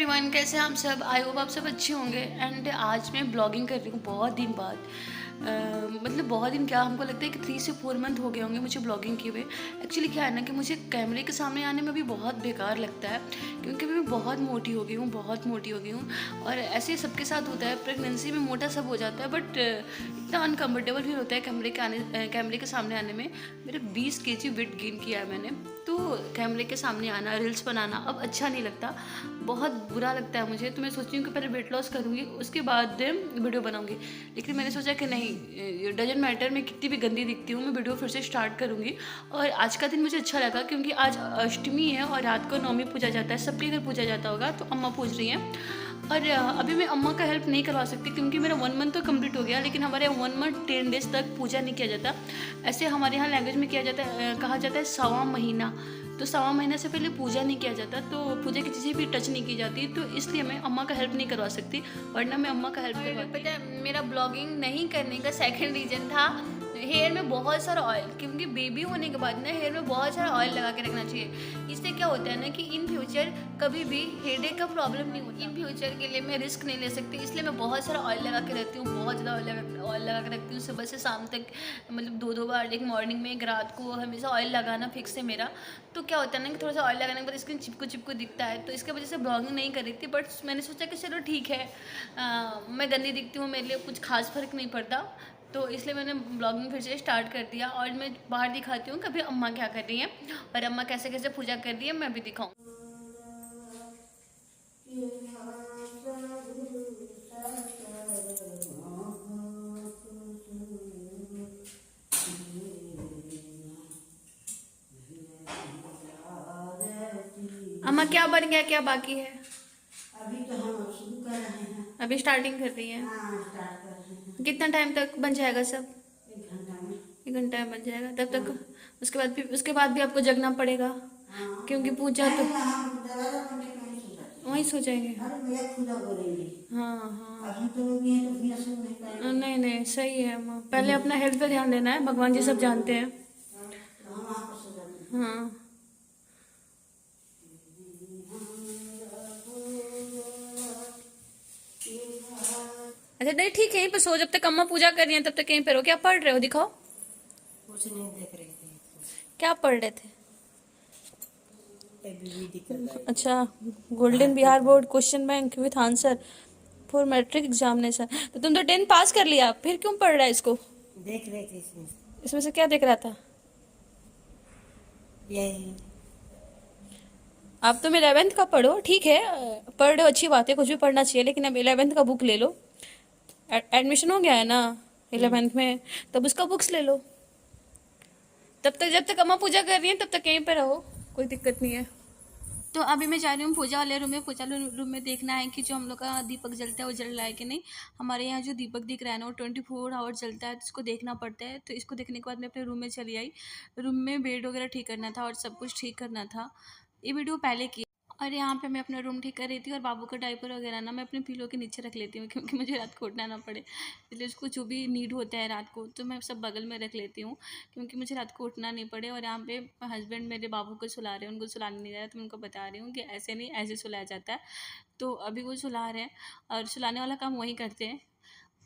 Everyone, कैसे हैं आप सब। आई होप आप सब अच्छे होंगे। एंड आज मैं ब्लॉगिंग कर रही हूँ बहुत दिन बाद। मतलब बहुत दिन क्या, हमको लगता है कि 3 से 4 मंथ हो गए होंगे मुझे ब्लॉगिंग किए हुए। एक्चुअली क्या है ना कि मुझे कैमरे के सामने आने में भी बहुत बेकार लगता है, क्योंकि मैं बहुत मोटी हो गई हूँ, बहुत मोटी हो गई हूँ। और ऐसे सबके साथ होता है, प्रेगनेंसी में मोटा सब हो जाता है, बट इतना अनकम्फर्टेबल फील होता है कैमरे के सामने आने में। मेरे 20 केजी वेट गेन किया है मैंने। तो कैमरे के सामने आना, रील्स बनाना अब अच्छा नहीं लगता, बहुत बुरा लगता है मुझे। तो मैं सोच रही हूँ कि पहले वेट लॉस करूँगी, उसके बाद वीडियो बनाऊँगी। लेकिन मैंने सोचा कि नहीं, डजेंट मैटर, मैं कितनी भी गंदी दिखती हूँ, मैं वीडियो फिर से स्टार्ट करूँगी। और आज का दिन मुझे अच्छा लगा, क्योंकि आज अष्टमी है और रात को नवमी पूजा जाता है। सबके घर पूजा जाता होगा, तो अम्मा पूज रही हैं। और अभी मैं अम्मा का हेल्प नहीं करवा सकती, क्योंकि मेरा 1 मंथ तो कंप्लीट हो गया। लेकिन हमारे 1 मंथ 10 डेज तक पूजा नहीं किया जाता। ऐसे हमारे यहाँ लैंग्वेज में किया जाता है, कहा जाता है सवा महीना। तो सवा महीने से पहले पूजा नहीं किया जाता, तो पूजा की चीज़ें भी टच नहीं की जाती। तो इसलिए मैं अम्मा का हेल्प नहीं करवा सकती, वरना मैं अम्मा का हेल्प करवाती। पता है, मेरा ब्लॉगिंग नहीं करने का सेकंड रीज़न था हेयर में बहुत सारा ऑयल, क्योंकि बेबी होने के बाद ना हेयर में बहुत सारा ऑयल लगा के रखना चाहिए। इससे क्या होता है ना कि इन फ्यूचर कभी भी हेडेक का प्रॉब्लम नहीं होता। इन फ्यूचर के लिए मैं रिस्क नहीं ले सकती, इसलिए मैं बहुत सारा ऑयल लगा के रखती हूँ, बहुत ज़्यादा ऑयल लगा के रखती हूँ। सुबह से शाम तक, मतलब 2 बार, एक मॉर्निंग में एक रात को, हमेशा ऑयल लगाना फिक्स है मेरा। तो क्या होता है ना कि थोड़ा सा ऑयल लगाने के बाद स्किन चिपको चिपको दिखता है, तो इसके वजह से ब्लॉगिंग नहीं कर रही थी। बट मैंने सोचा कि चलो ठीक है, मैं गंदी दिखती हूँ, मेरे लिए कुछ खास फर्क नहीं पड़ता। तो इसलिए मैंने ब्लॉगिंग फिर से स्टार्ट कर दिया। और मैं बाहर दिखाती हूँ कभी अम्मा क्या कर रही हैं, और अम्मा कैसे कैसे पूजा कर रही है, मैं भी दिखाऊँ। अम्मा क्या बन गया, क्या बाकी है? अभी तो हम शुरू कर रहे हैं। अभी स्टार्टिंग कर रही है। हाँ, स्टार्ट कर रहे हैं। कितना टाइम तक बन जाएगा सब? 1 घंटा में। 1 घंटा में बन जाएगा, तब हाँ। तक उसके बाद भी आपको जगना पड़ेगा, हाँ, क्योंकि पूजा तो नहीं, हम दरवाजा खोलने के वहीं सो जाते वहीं सो जाएंगे। हैं। अरे भैया खुदा बोलेंगे। हाँ हाँ। अब हम तो लोग हैं तो भैया सो नहीं पाएंगे। नहीं नहीं, सही है अम्मा, पहले अपना हेल्थ पे ध्यान देना है, भगवान जी सब जानते हैं। तो हम वहाँ पर सो जाते हैं। हाँ। अच्छा नहीं, ठीक है, यहीं पे सो, जब तक अम्मा पूजा कर रही हैं तब तक यहीं पे रहो। क्या पढ़ रहे हो, दिखाओ। कुछ नहीं देख रही थी। क्या पढ़ रहे थे? एबीवीडी कर रहा है। अच्छा, golden Bihar board question bank with answer for matric examination. तो तुम तो 10 पास कर लिया, फिर क्यों पढ़ रहा है इसको? देख रहे थे इसमें। इसमें से क्या देख रहा था? यही। आप तुम 11th का पढ़ो, ठीक है, पढ़ रहे हो, अच्छी बात है, कुछ भी पढ़ना चाहिए। लेकिन अब 11th का बुक ले लो। एडमिशन हो गया है ना 11th में, तब उसका बुक्स ले लो। तब तक, जब तक अम्मा पूजा कर रही है तब तक यहीं पे रहो, कोई दिक्कत नहीं है। तो अभी मैं जा रही हूँ पूजा वाले रूम में। पूजा रूम में देखना है कि जो हम लोग का दीपक जलता है वो जल रहा है कि नहीं। हमारे यहाँ जो दीपक दिख रहा है ना, वो 24 आवर जलता है, तो इसको देखना पड़ता है। तो इसको देखने के बाद मैं अपने रूम में चली आई। रूम में बेड वगैरह ठीक करना था और सब कुछ ठीक करना था। ये वीडियो पहले की। और यहाँ पे मैं अपना रूम ठीक कर रही थी, और बाबू का डायपर वगैरह ना मैं अपने पिलो के नीचे रख लेती हूँ, क्योंकि मुझे रात को उठना ना पड़े, इसलिए उसको जो भी नीड होता है रात को तो मैं सब बगल में रख लेती हूँ, क्योंकि मुझे रात को उठना नहीं पड़े। और यहाँ पे हस्बैंड मेरे बाबू को सुला रहे हैं, उनको सुलाने नहीं जा रहा, तो मैं उनको बता रही हूँ कि ऐसे नहीं, ऐसे सुलाया जाता है। तो अभी वो सुला रहे हैं, और सुलाने वाला काम वही करते हैं।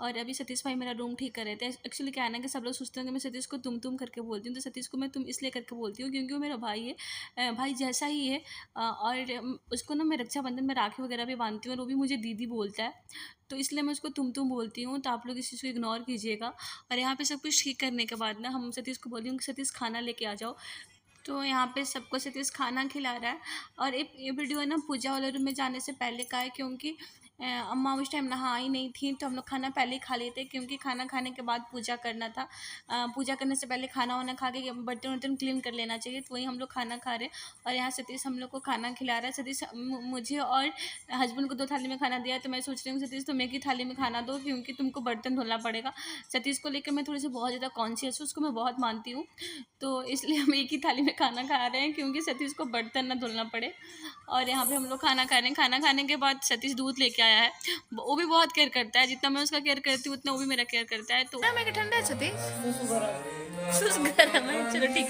और अभी सतीश भाई मेरा रूम ठीक कर रहे थे। एक्चुअली क्या है ना कि सब लोग सोचते हैं कि मैं सतीश को तुम करके बोलती हूँ, तो सतीश को मैं तुम इसलिए करके बोलती हूँ क्योंकि वो मेरा भाई है, भाई जैसा ही है। और उसको ना मैं रक्षाबंधन में राखी वगैरह भी बांधती हूँ, और वो भी मुझे दीदी बोलता है, तो इसलिए मैं उसको तुम बोलती हूँ। तो आप लोग इस चीज़ को इग्नोर कीजिएगा। और यहाँ पे सब कुछ ठीक करने के बाद ना हम सतीश को बोली हूँ कि सतीश खाना लेके आ जाओ। तो यहाँ पे सबको सतीश खाना खिला रहा है। और एक ये वीडियो है ना पूजा वाले रूम में जाने से पहले का है, क्योंकि अम्मा उस टाइम नहा ही नहीं थी, तो हम लोग खाना पहले ही खा लेते, क्योंकि खाना खाने के बाद पूजा करना था। पूजा करने से पहले खाना वाना खा के बर्तन वर्तन क्लीन कर लेना चाहिए, तो वही हम लोग खाना खा रहे हैं। और यहाँ सतीश हम लोग को खाना खिला रहा है। सतीश मुझे और हस्बैंड को 2 थाली में खाना दिया, तो मैं सोच रही हूँ सतीश तुम एक ही थाली में खाना दो, क्योंकि तुमको बर्तन धोना पड़ेगा। सतीश को लेकर मैं थोड़ी सी बहुत ज़्यादा कॉन्शियस हूँ, उसको मैं बहुत मानती हूँ, तो इसलिए हम एक ही थाली में खाना खा रहे हैं, क्योंकि सतीश को बर्तन ना धुलना पड़े। और यहाँ पे हम लोग खाना खा रहे हैं। खाना खाने के बाद सतीश दूध लेके आया है, वो भी बहुत केयर करता है, जितना मैं उसका केयर करती हूँ उतना वो भी मेरा केयर करता है। तो मैं ठंडा है सतीश, सुस गरम है, चलो ठीक।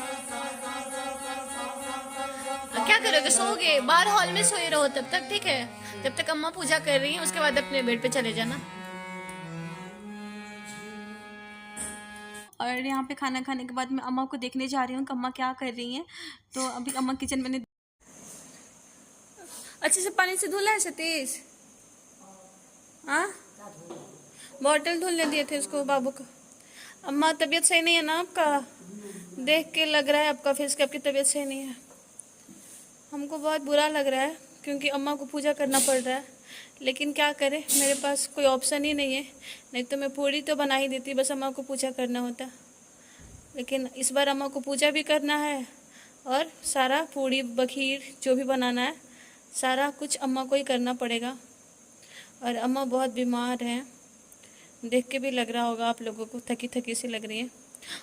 क्या करोगे, सोओगे? बाहर हॉल में सोए रहो तब तक, ठीक है? जब तक अम्मा पूजा कर रही हैं उसके बाद अपने बेड पे चले जाना। और यहाँ पे खाना खाने के बाद मैं अम्मा को देखने जा रही हूँ कि अम्मा क्या कर रही हैं। तो अभी अम्मा किचन में अच्छे से पानी से धुला है सतीश? हाँ, बॉटल धुलने दिए थे उसको बाबू का। अम्मा तबीयत सही नहीं है ना आपका? देख के लग रहा है आपका फेस कि आपकी तबीयत सही नहीं है। हमको बहुत बुरा लग रहा है क्योंकि अम्मा को पूजा करना पड़ रहा है, लेकिन क्या करें, मेरे पास कोई ऑप्शन ही नहीं है। नहीं तो मैं पूरी तो बना ही देती, बस अम्मा को पूजा करना होता। लेकिन इस बार अम्मा को पूजा भी करना है और सारा पूरी बखीर जो भी बनाना है सारा कुछ अम्मा को ही करना पड़ेगा। और अम्मा बहुत बीमार हैं, देख के भी लग रहा होगा आप लोगों को, थकी थकी सी लग रही है।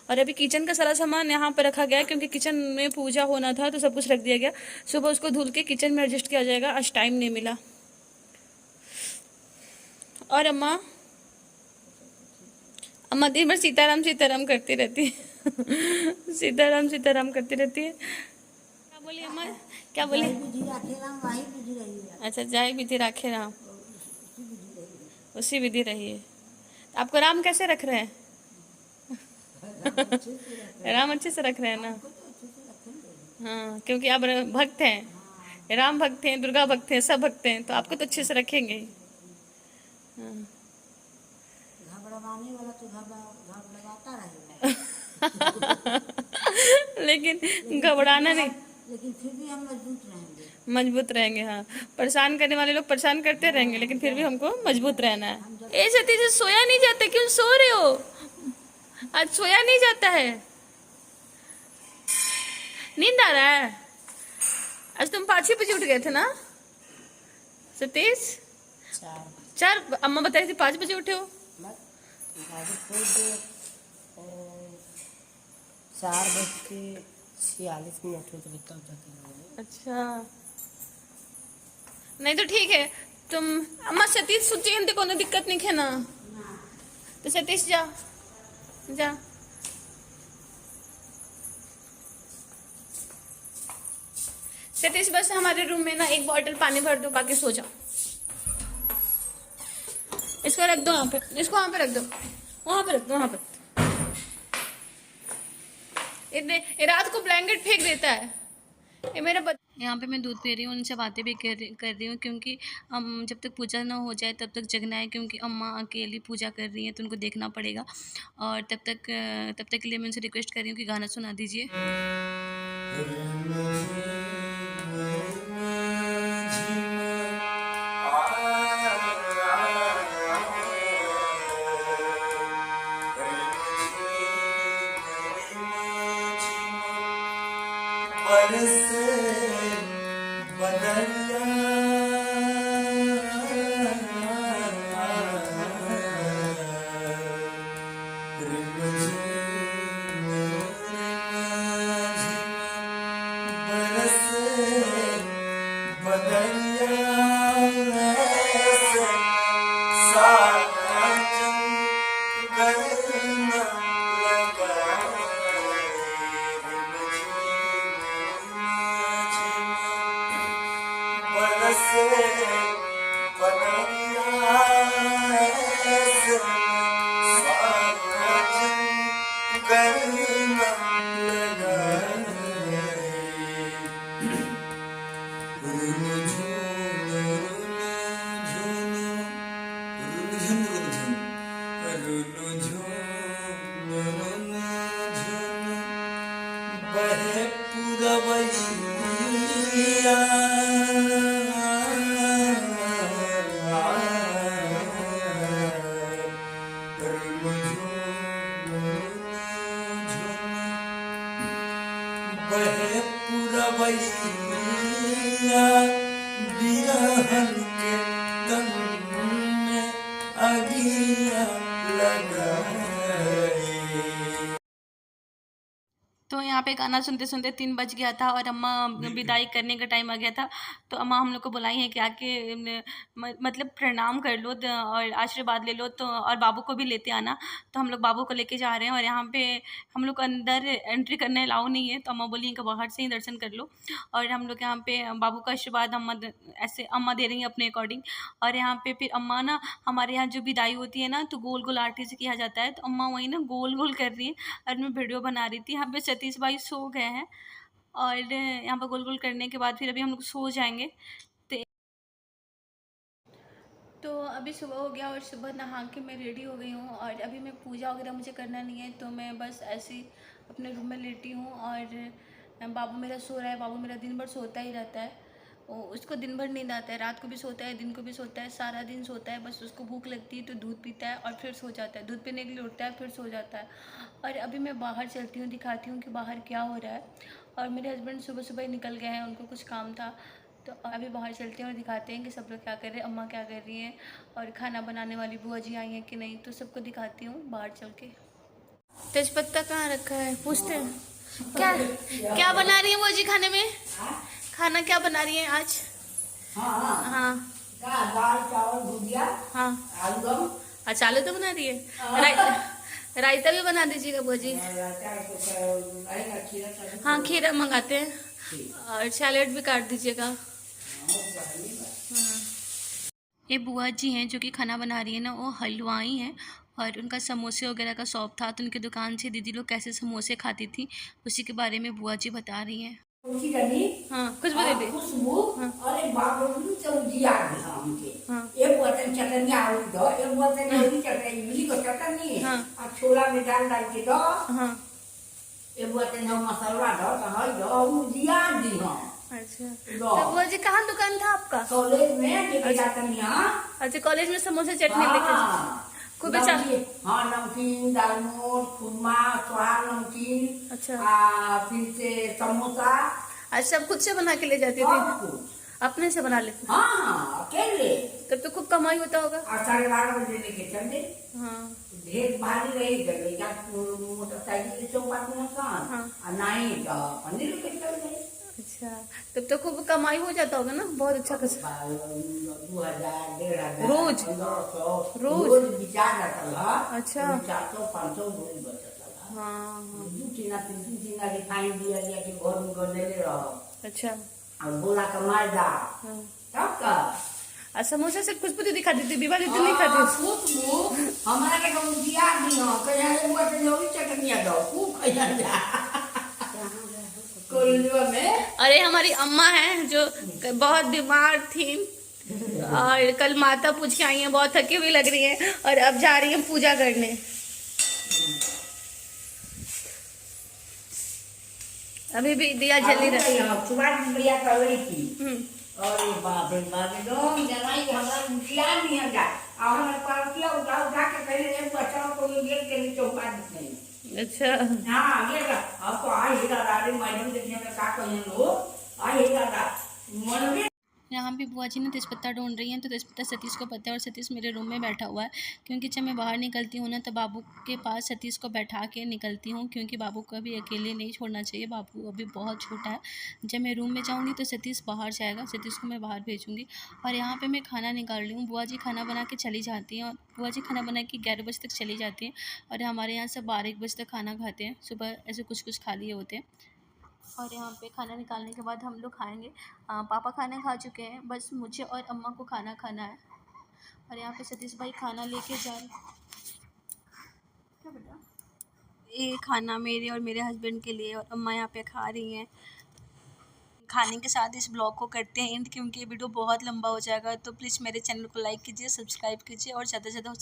और अभी किचन का सारा सामान यहाँ पर रखा गया है क्योंकि किचन में पूजा होना था तो सब कुछ रख दिया गया। सुबह उसको धुल के किचन में एडजस्ट किया जाएगा, आज टाइम नहीं मिला। और अम्मा अम्मा दिन भर सीताराम सीताराम करती रहती है सीताराम सीताराम करती रहती है। क्या बोली अम्मा, क्या बोली? बुद्धि राखे राम वही बुद्धि रही है। अच्छा, जय विधि राखे राम, उसकी बुद्धि रही है। उसी विधि रही है। आपको राम कैसे रख रहे हैं? राम अच्छे से रख रहे हैं ना? हाँ, क्योंकि आप भक्त हैं, राम भक्त हैं, दुर्गा भक्त हैं, सब भक्त हैं, तो आपको तो अच्छे से रखेंगे ही। हाँ। घबराने वाला तो घबराता रहेगा। लेकिन घबराना नहीं, लेकिन फिर भी हम मजबूत रहेंगे। मजबूत रहेंगे। हाँ, परेशान करने वाले लोग परेशान करते रहेंगे, लेकिन फिर भी हमको मजबूत रहना है। ए सती जी, सोया नहीं जाता? क्यों सो रहे हो? आज सोया नहीं जाता है? नींद आ रहा है? आज तुम 5 बजे उठ गए थे ना सतीश? 4? अम्मा बताई थी 5 बजे उठे हो। 4:46 होते तब जाके। अच्छा, नहीं तो ठीक है। तुम अम्मा सतीश सोचे कोनो दिक्कत नहीं है ना? तो सतीश जा जा। सतीश बस हमारे रूम में ना एक बॉटल पानी भर दो, बाकी सो जाओ। इसको रख दो वहाँ पे, इसको वहाँ पे रख दो, वहाँ पे रख दो, वहाँ पे। इतने रात को ब्लैंकेट फेंक देता है ये मेरा यहाँ पे मैं दूध पी रही हूँ, उनसे बातें भी कर रही हूँ क्योंकि जब तक पूजा ना हो जाए तब तक जगना है, क्योंकि अम्मा अकेली पूजा कर रही हैं तो उनको देखना पड़ेगा। और तब तक के लिए मैं उनसे रिक्वेस्ट कर रही हूँ कि गाना सुना दीजिए। यहाँ पे गाना सुनते सुनते 3 बज गया था और अम्मा विदाई करने का टाइम आ गया था। तो अम्मा हम लोग को बुलाई है कि आके मतलब प्रणाम कर लो और आशीर्वाद ले लो, तो और बाबू को भी लेते आना। तो हम लोग बाबू को लेके जा रहे हैं और यहाँ पे हम लोग को अंदर एंट्री करने अलाउ नहीं है, तो अम्मा बोली हैं कि बाहर से ही दर्शन कर लो। और हम लोग यहाँ पे बाबू का आशीर्वाद ऐसे अम्मा दे रही हैं अपने अकॉर्डिंग। और यहाँ पे फिर अम्मा ना, हमारे यहाँ जो विदाई होती है ना तो गोल गोल आटे से किया जाता है, तो अम्मा वही ना गोल गोल कर रही है और मैं वीडियो बना रही थी। यहाँ पे सतीश भाई सो गए हैं और यहाँ पर गोल गोल करने के बाद फिर अभी हम लोग सो जाएंगे। तो अभी सुबह हो गया और सुबह नहा के मैं रेडी हो गई हूँ और अभी मैं पूजा वगैरह मुझे करना नहीं है, तो मैं बस ऐसे ही अपने रूम में लेटी हूँ। और बाबू मेरा सो रहा है। बाबू मेरा दिन भर सोता ही रहता है, उसको दिन भर नींद आता है, रात को भी सोता है, दिन को भी सोता है, सारा दिन सोता है। बस उसको भूख लगती है तो दूध पीता है और फिर सो जाता है, दूध पीने के लिए उठता है फिर सो जाता है। और अभी मैं बाहर चलती हूँ, दिखाती हूँ कि बाहर क्या हो रहा है। और मेरे हस्बैंड सुबह सुबह ही निकल गए हैं, उनको कुछ काम था, तो अभी बाहर चलते हैं और दिखाते हैं कि सब लोग क्या कर रहे हैं, अम्मा क्या कर रही हैं और खाना बनाने वाली बुआ जी आई हैं कि नहीं, तो सबको दिखाती हूँ बाहर चल के। तेजपत्ता कहाँ रखा है पूछते हैं। क्या क्या बना रही है बुआ जी खाने में? खाना क्या बना रही है आज? हाँ दाल चावल भुजिया हाँ। आलू अच्छा, आलू तो बना रही है। रायता भी बना दीजिएगा बुआ जी। हाँ, खीरा मंगाते हैं और सैलेड भी काट दीजिएगा। हाँ। ये बुआ जी हैं जो कि खाना बना रही है ना, वो हलवाई हैं और उनका समोसे वगैरह का शौक था, तो उनकी दुकान से दीदी लोग कैसे समोसे खाती थी उसी के बारे में बुआ जी बता रही हैं। हाँ, खुशबू दीदी। खुशबू और एक बाबू चौजिया हमके हाँ एक बोतल चटनी आलू दो, एक बोतल हरी चटनी इमली को चटनी हाँ और छोला में डाल के दो, हाँ। एक बोतल नमक मसाला दो तो हई दो भुजिया दी हो। अच्छा, तो बुआ जी कहाँ दुकान था आपका? कॉलेज में लेके जाते हैं यहाँ। अच्छा, कॉलेज में समोसे चटनी लेके खूब अच्छा। हाँ, नमकीन दालमोट खुरमा स्वाद नमकीन। अच्छा, फिर से समोसा। अच्छा, सब खुद से बना के ले जाती थी? अपने से बना लेते? हाँ, अकेले। तब तो खूब कमाई होता होगा। 12:30 बजे लेके चले। हाँ ढेर भारी रही गई मोटरसाइकिल के चौपाट में मकान। हाँ। नहीं तो पनीर लेके चल गए। अच्छा, तब तो खूब कमाई हो जाता होगा ना, बहुत अच्छा खासा। 2000 1500 रोज? 1500 रोज विचार रहता है। अच्छा। 400 500 रोज बचता है। हाँ हाँ। 2 रिफाइन दिया गया कि घर में कर ले रहो। अच्छा। और बोला कमाई दा हाँ। तब का समोसा से खुशबू दीदी खाती थी, विवाह दीदी नहीं खाती? खुशबू हमारा के कहूँ दिया दी हो कहीं हुआ तो जो भी चटनिया दो खूब खाया जा कोल्लुआ में। अरे हमारी अम्मा हैं जो बहुत बीमार थी और कल माता पूछ के आई हैं, बहुत थकी हुई लग रही हैं और अब जा रही हैं पूजा करने। अभी भी दिया जल ही रहा है। सुभाष भैया कर रही थी और बाप रे बाप एकदम जनाई हमारा मुखिया नहीं है जा और हमारे पार्टिया उठा उठा के कहीं एक बच्चा को ये गेट के नीचे चौपाट नहीं। अच्छा हाँ, ये आपको आई दादा मैडम देखने में का कहीं लोग आई दादा मन में। यहाँ भी बुआ जी ने तेज़पत्ता ढूंढ रही हैं, तो तेज़पत्ता सतीश को पता है और सतीश मेरे रूम में बैठा हुआ है, क्योंकि जब मैं बाहर निकलती हूँ ना तो बाबू के पास सतीश को बैठा के निकलती हूँ, क्योंकि बाबू को अभी अकेले नहीं छोड़ना चाहिए, बाबू अभी बहुत छोटा है। जब मैं रूम में जाऊँगी तो सतीश बाहर जाएगा, सतीश को मैं बाहर भेजूँगी। और यहाँ पर मैं खाना निकाल रही हूँ, बुआ जी खाना बना के चली जाती हैं और बुआ जी खाना बना के 11 बजे तक चली जाती हैं और हमारे यहाँ सब 12-1 बजे तक खाना खाते हैं, सुबह ऐसे कुछ खा लिए होते हैं। और यहाँ पे खाना निकालने के बाद हम लोग खाएंगे। पापा खाना खा चुके हैं, बस मुझे और अम्मा को खाना खाना है। और यहाँ पे सतीश भाई खाना लेके जा रहे हैं। क्या बेटा? ये खाना मेरे और मेरे हस्बैंड के लिए और अम्मा यहाँ पे खा रही हैं। खाने के साथ इस ब्लॉग को करते हैं एंड, क्योंकि ये वीडियो बहुत लंबा हो जाएगा। तो प्लीज़ मेरे चैनल को लाइक कीजिए, सब्सक्राइब कीजिए और ज़्यादा से ज़्यादा